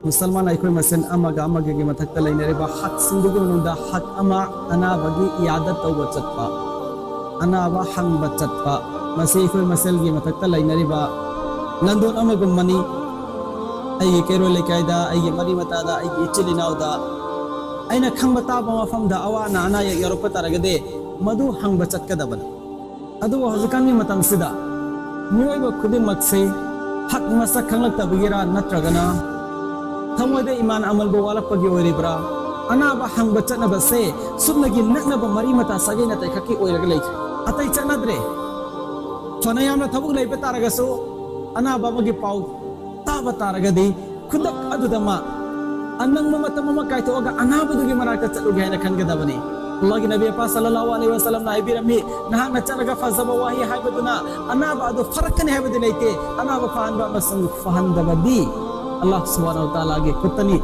मुसलमान अखोई मसेन अमगा अमगे की मथक्ता लेनरेबा हक सिंदुगी मनुंदा हक अमा अनाबगी इयादत तौबा चत्पा अनाबा हंगबा चत्पा मसे अखोई मसेल की मथक्ता लेनरेबा लंदन अमगुमनी अई केरो लेकायदा अई मरी मतादा अई इचिलिनाउदा अइना खंगबा ताबा मफमदा अवाना अना यरोप तरगदे मधु हंगबा चत्कदबन अदु हजकानी मतंगसिदा मियोइबा खुदिमकसे हक मसक खंगलक्तबगिरा नत्रगना थमोदे ईमान अमल बो वालपगी ओरिब्रा अनाबा हंग चनब से सुनगी नकनब मरी मता सगे नतै खकी ओइरग लेख्रे अतै चनद्रे फना यामना थबुक लेबे तारगसो अनाबा मगी पाउ ताबा तारगदी खुदक अदुदमा अनंग मतममा काइथोगा अनाबदुगी मराक चलुगे हैन खनगदबनी अल्लाह नबी पाक सल्लल्लाहु अलैहि वसल्लम ना इबिरमी नहा नचनगा फजबा वाही हाइबदुना अनाबा अदु फरकने हाइबदि लेते अनाबा फहनबा मसंग फहनदबदी अल्लाह सुब्हानहु व तआला के कुतनी